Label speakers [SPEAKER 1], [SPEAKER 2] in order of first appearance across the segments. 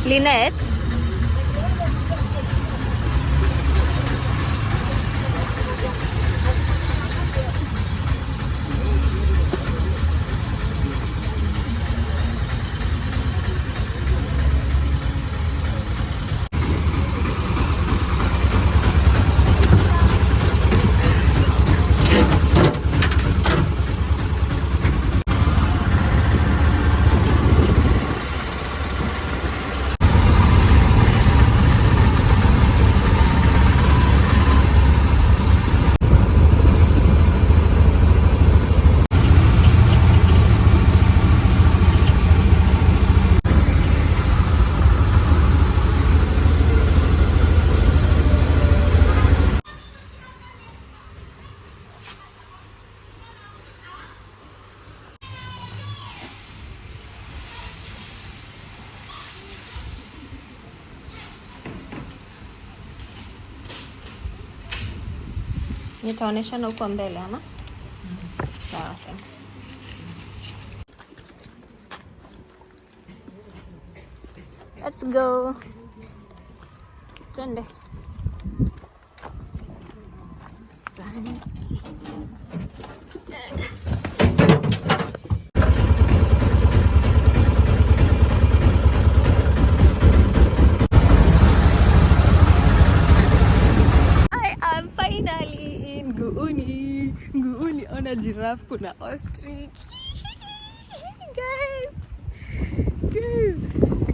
[SPEAKER 1] Lynette. Nitaoneshana huko mbele ama? Sawa, thanks. Let's go. Twende. I am finally in Nguuni. Nguuni, ona giraffe, kuna ostrich.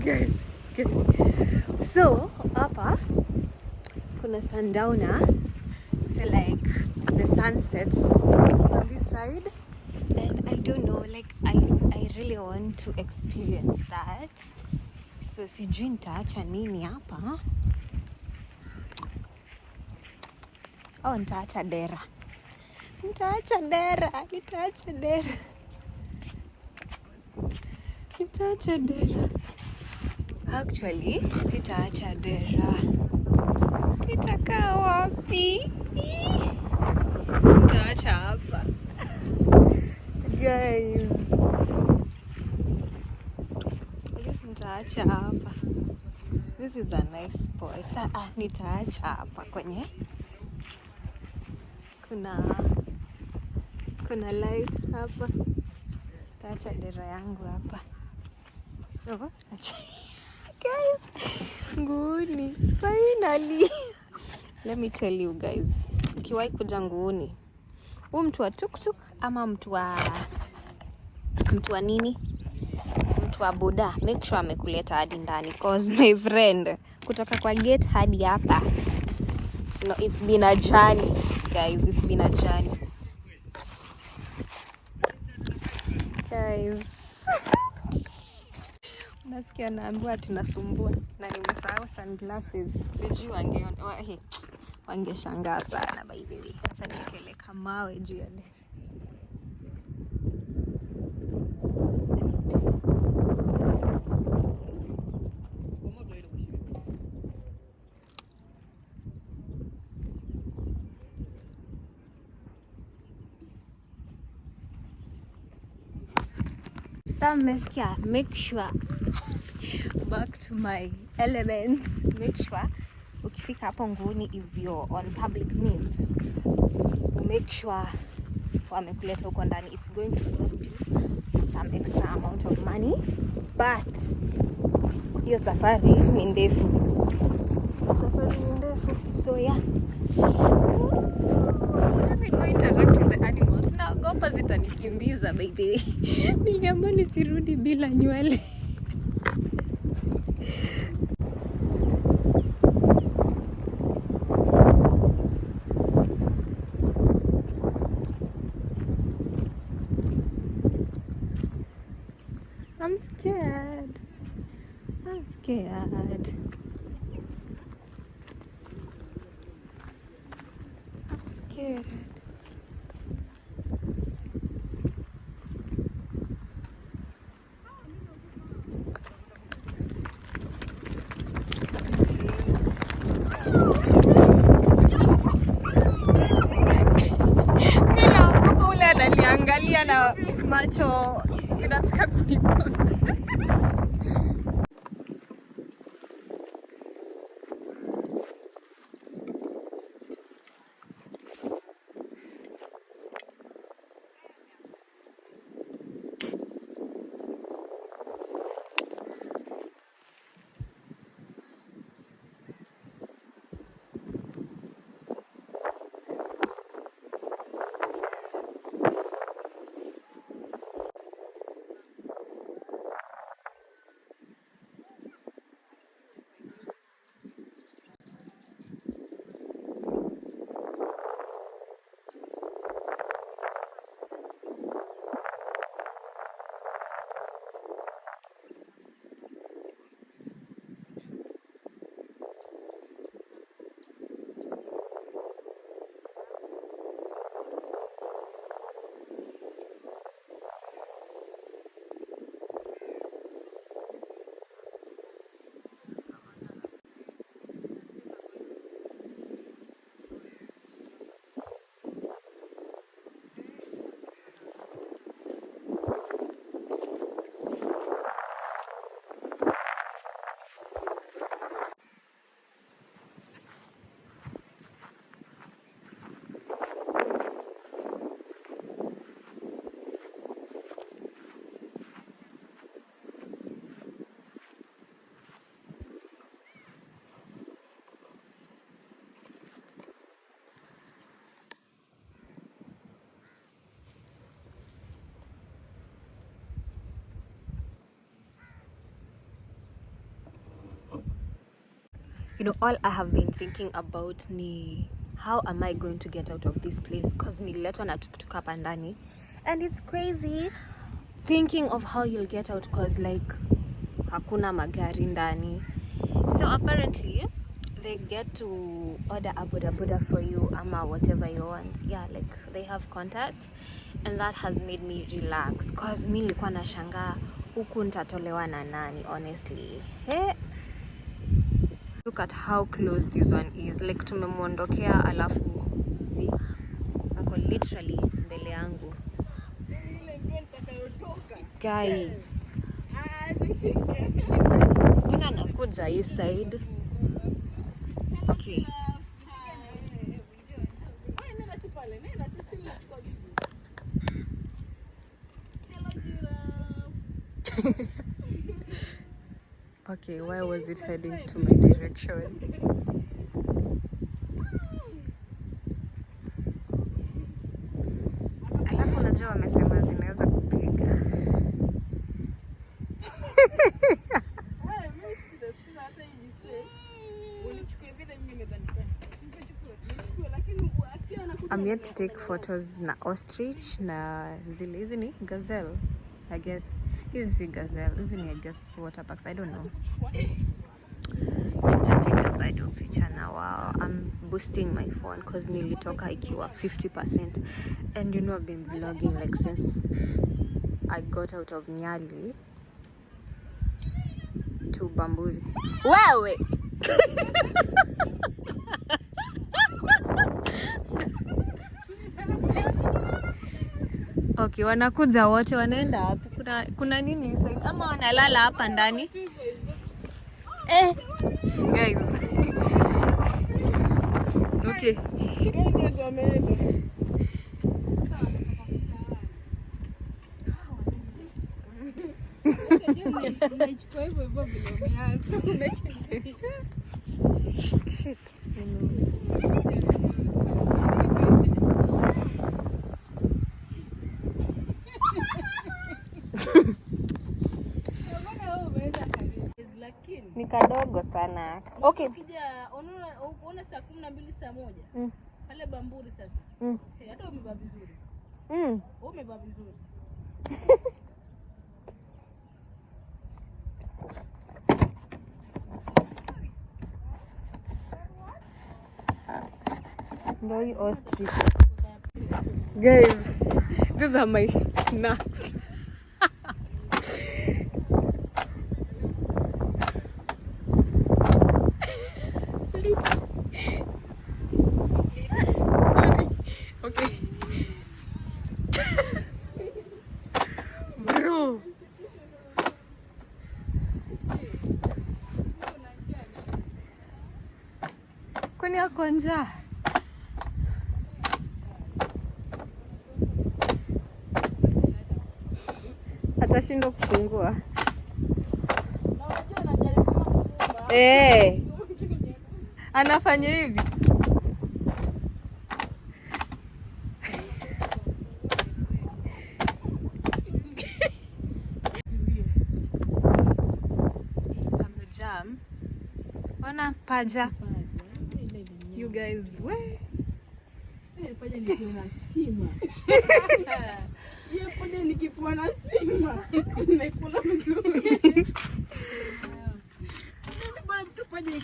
[SPEAKER 1] Guys. So, hapa kuna sundowner. So like the sun sets on this side, and I don't know, like I really want to experience that. So sijui nitaacha nini hapa. Oh, nitaacha dera. Actually, sitaacha dera. Nitakaa wapi? Nitaacha hapa. Guys. Nitaacha hapa. This is a nice spot. Nitaacha hapa kwenye. Kuna lights hapa. Nitaacha dera yangu hapa. So, guys, Nguuni, finally. Let me tell you guys, ukiwahi kuja Nguuni, mtu wa tuktuk ama mtu wa nini? Mtu wa boda, make sure amekuleta hadi ndani, cause my friend, kutoka kwa gate hadi hapa, no, it's been a journey, guys, it's been a journey. Guys. Nasikia naambiwa tunasumbua na nimesahau sunglasses. Sijui wangeshangaa sana by the way. Sasa nikeleka mawe juu ya Meskia, make sure back to my elements. Make sure ukifika hapo Nguuni, if you're on public means, make sure wamekuleta huko ndani. It's going to cost you some extra amount of money, but hiyo safari ni ndefu. So yeah, let me go interact with the animals. Naogopa zitanikimbiza by the way. Niliambiwa nisirudi bila nywele. I'm scared. Ananiangalia na macho zinataka kunigonga. You know, all I have been thinking about ni how am I going to get out of this place, cause nililetwa na tuktuk hapa ndani, and it's crazy thinking of how you'll get out, cause like hakuna magari ndani. So apparently they get to order a boda boda for you ama whatever you want. Yeah, like they have contacts, and that has made me relax, cause mi nilikuwa nashangaa huku nitatolewa na nani, honestly. Hey, look at how close this one is. Like tumemwondokea, alafu see ako literally mbele yangu. Guy, mbona nakuja hii side? Okay. Okay, why was it heading to my direction? Alafu unajua wamesema zinaweza kupiga. I'm yet to take photos na ostrich na zile hizi ni gazelle, I guess. Hizi si gazelle, hizi ni I guess water parks, I don't know. Sijapiga bado picha na wao. I'm boosting my phone cause nilitoka ikiwa 50%, and you know I've been vlogging like since I got out of Nyali to Bamburi. Wewe! Okay, wanakuja wote, wanaenda wapi? Kuna nini sasa? Ama wanalala hapa ndani? Guys. Okay. Shit. Ni kadogo sana. Okay.
[SPEAKER 2] Unaona saa 12 saa 1. Pale Bamburi sasa. Hata umevaa vizuri. Umevaa vizuri.
[SPEAKER 1] Very ostrich. Guys, these are my snacks. Sorry. Okay. Bro. Kwani ako njaa? Atashindwa kufungua. Anafanya hivi. Amejam. Ona paja. You guys, we.
[SPEAKER 2] Paja nikiona sima. Paja nikiona sima. Nimekula vizuri. Mimi bora mtu paja.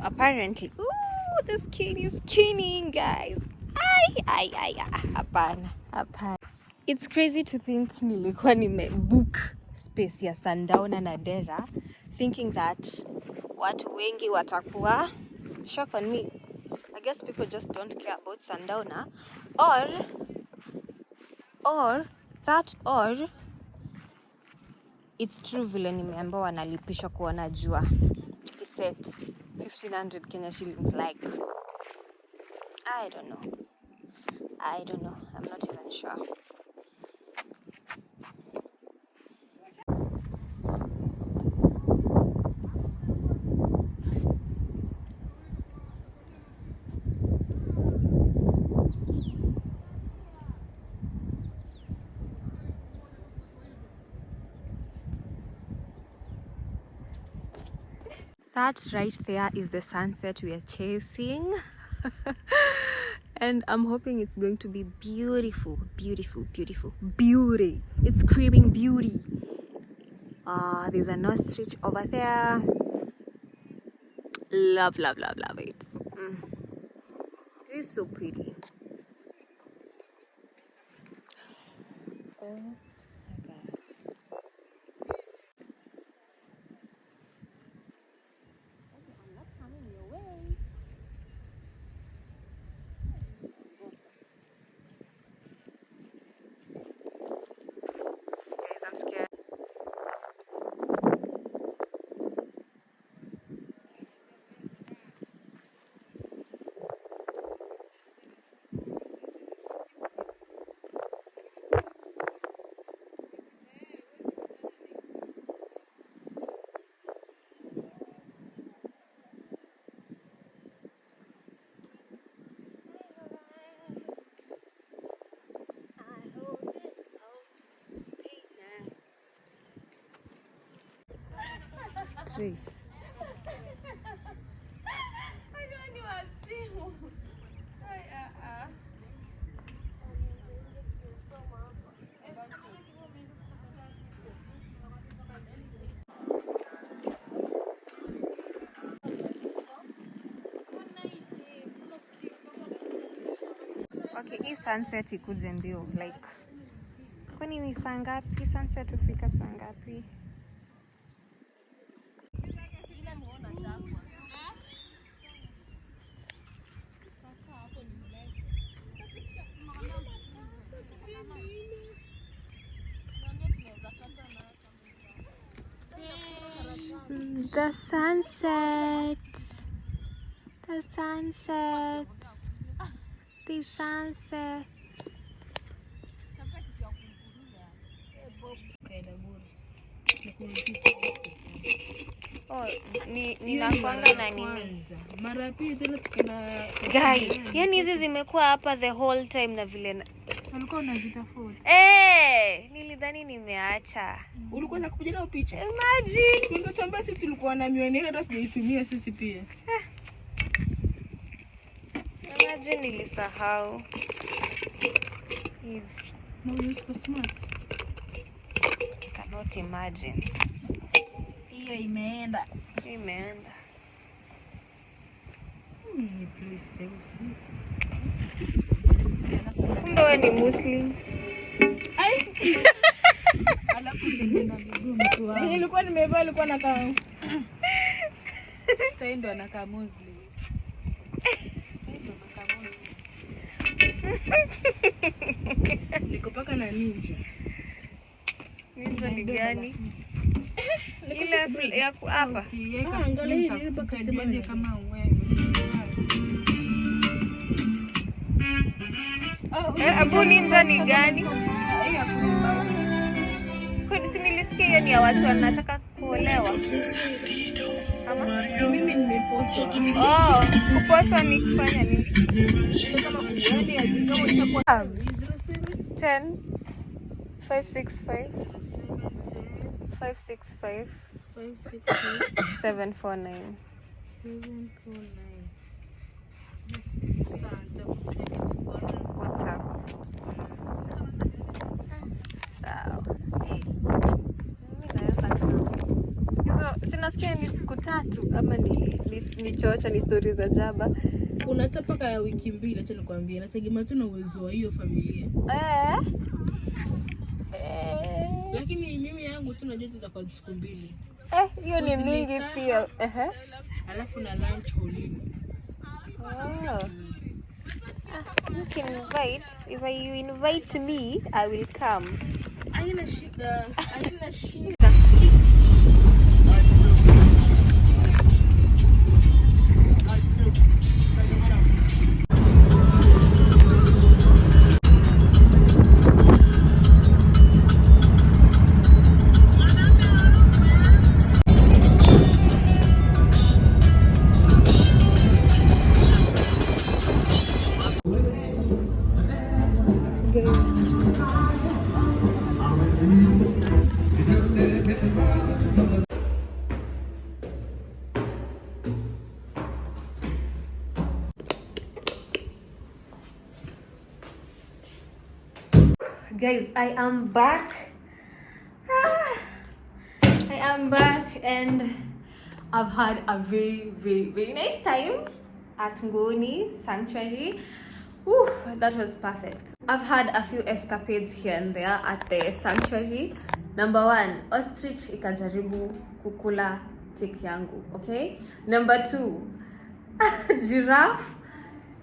[SPEAKER 1] apparently, ooh, the skin is skinning, guys. Ay, hapana. It's crazy to think nilikuwa nimebook space ya Sundowner na Dera, thinking that watu wengi watakuwa shock on me. I guess people just don't care about Sundowner, or it's true vile nimeambiwa wanalipisha kuona jua. Set 1500 Kenya shillings, like I don't know, I'm not even sure. That right there is the sunset we are chasing. And I'm hoping it's going to be beautiful. Beauty. It's screaming beauty. There's an ostrich over there. Love it. It's so pretty. I'm scared. Straight. Okay, hii sunset ikuje mbio, like kwani ni saa ngapi? Sunset hufika saa ngapi? The sunset. Oh, ninakwanga na nini?
[SPEAKER 2] Mara pili tena tukenda
[SPEAKER 1] Guy, yani hizi zimekuwa hapa the whole time na vile
[SPEAKER 2] ulikuwa unazitafuta.
[SPEAKER 1] Nilidhani nimeacha.
[SPEAKER 2] Ulikuwa unakuja na picha?
[SPEAKER 1] Imagine.
[SPEAKER 2] Tungetuambia sisi tulikuwa na miwani hata sijaitumia sisi pia.
[SPEAKER 1] Imagine nilisahau. Hizi.
[SPEAKER 2] No, you're so smart.
[SPEAKER 1] I cannot imagine.
[SPEAKER 2] Hiyo imeenda.
[SPEAKER 1] Kumbe wewe ni Muslim.
[SPEAKER 2] Alafu tena miguu mtu wangu. Nilikuwa nimevaa, alikuwa anakaa. Sasa ndo anakaa Muslim. Niko paka na ninja.
[SPEAKER 1] Ninja ni gani? Ile ya hapa.
[SPEAKER 2] Angalia ile paka semaje kama wewe.
[SPEAKER 1] Abu ninja ni gani? Kwani si nilisikia hiyo ni ya watu wanataka kuolewa? Ama
[SPEAKER 2] mimi nimeposwa.
[SPEAKER 1] Kuposwa ni kufanya nini?
[SPEAKER 2] Kama yani azikao ishakuwa
[SPEAKER 1] 10 565 565 749
[SPEAKER 2] Santa text
[SPEAKER 1] WhatsApp. Sawa. Mimi naweza hizo nasikia ni siku 3 ama ni chocha, ni stories za jaba.
[SPEAKER 2] Unataka ya wiki 2, acha nikwambie, nategemea tu na uwezo wa hiyo familia. Lakini mimi yangu tu najua tutakuwa siku 2.
[SPEAKER 1] Hiyo ni mingi pia.
[SPEAKER 2] Alafu na lunch holiday.
[SPEAKER 1] You can invite. If you invite me, I will come.
[SPEAKER 2] Haina shida.
[SPEAKER 1] Guys, I am back. And I've had a very, very, very nice time at Nguuni Sanctuary. Whew, that was perfect. I've had a few escapades here and there at the sanctuary. Number 1, ostrich ikajaribu kukula cake yangu, okay? Number 2, giraffe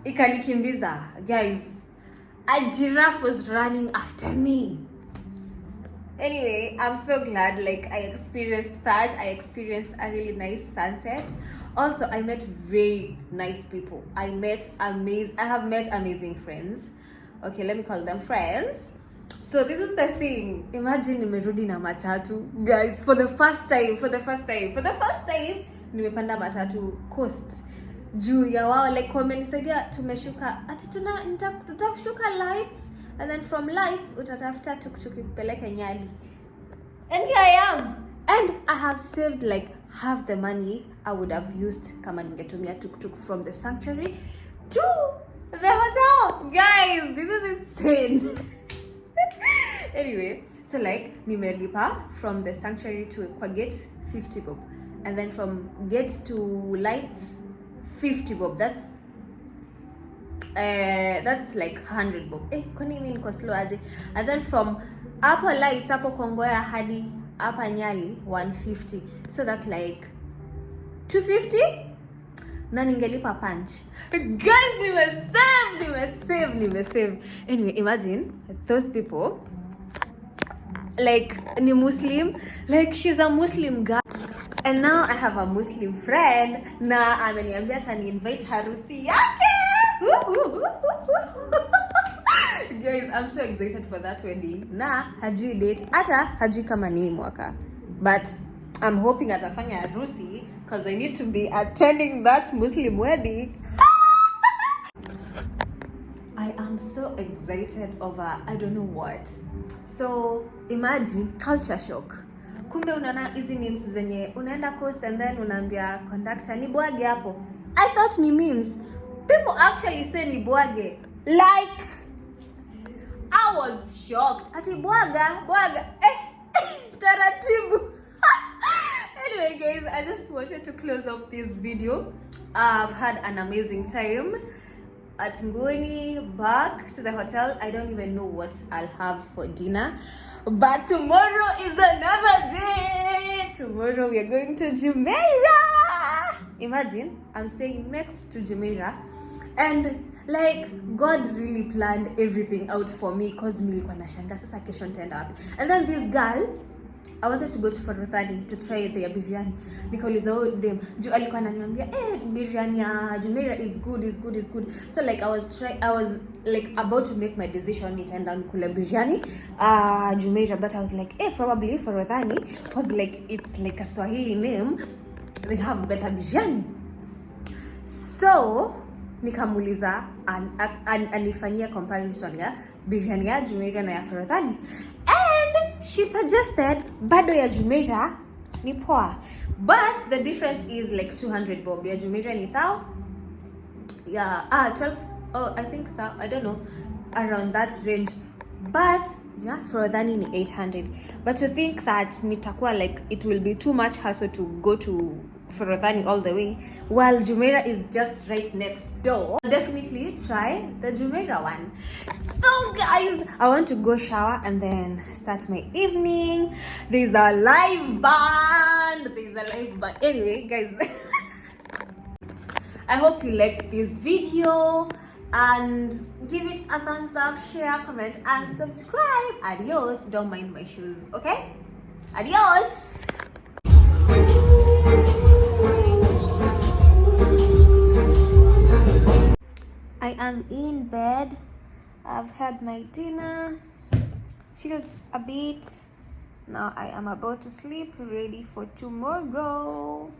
[SPEAKER 1] ikanikimbiza. Guys, a giraffe was running after me. Anyway, I'm so glad I experienced that. I experienced a really nice sunset. Also, I met very nice people. I have met amazing friends. Okay, let me call them friends. So this is the thing. Imagine nimerudi na matatu. Guys, for the first time, nimepanda matatu coast. Juu ya wao wamenisaidia, tumeshuka ati tutashuka lights, and then from lights utatafuta tuktuk kupeleka Nyali. And here I am. And I have saved half the money I would have used kama ningetumia tuk-tuk from the sanctuary to the hotel. Guys, this is insane. Anyway, so nimelipa from the sanctuary to kwa gate 50 bob, and then from gate to lights 50 bob. That's 100 bob. Kwani mimi niko slow aje? And then from hapo lights hapo Kongoya hadi hapa Nyali 150. So that's 250 na ningelipa punch. Guys, nimesave. Anyway, imagine those people ni Muslim, she's a Muslim girl, and now I have a Muslim friend na ameniambia atani invite harusi yake. Guys, I'm so excited for that wedding. Na hajui date, hata hajui kama ni mwaka, but I'm hoping atafanya harusi because I need to be attending that Muslim wedding. I am so excited over I don't know what. So imagine culture shock. Kumbe unaona hizi memes zenye unaenda coast and then unaambia conductor ni bwage hapo. I thought ni memes. People actually say ni bwage. I was shocked. Ati bwaga. Taratibu. Anyway guys, I just wanted to close off this video. I've had an amazing time at Nguuni, back to the hotel. I don't even know what I'll have for dinner, but tomorrow is another day. Tomorrow we are going to Jumeirah. Imagine I'm staying next to Jumeirah, and God really planned everything out for me because nilikuwa nashanga sasa kesho nitaenda wapi. And then this girl, I wanted to go to Forodhani to try their biryani. Nikauliza dem, juu alikuwa ananiambia biryani ya Jumeirah is good. So I was about to make my decision nitaenda nikule biryani Jumeirah, but I was probably Forodhani because it's a Swahili name, they have better biryani. So nikamuliza alifanyia comparison ya biryani ya Jumeirah na ya Forodhani, and she suggested bado ya Jumeirah ni poa, but the difference is 200 bob. Ya Jumeirah ni 12, 12, I think I don't know, around that range. but yeah, Forodhani ni 800. But to think that nitakuwa like it will be too much hassle to go to Forodhani all the way while Jumeirah is just right next door, I'll definitely try the Jumeirah one. So guys, I want to go shower and then start my evening. There's a live band. Anyway guys, I hope you liked this video and give it a thumbs up, share, comment and subscribe. Adios. Don't mind my shoes, okay? Adios. I am in bed. I've had my dinner, chilled a bit. Now I am about to sleep, ready for tomorrow.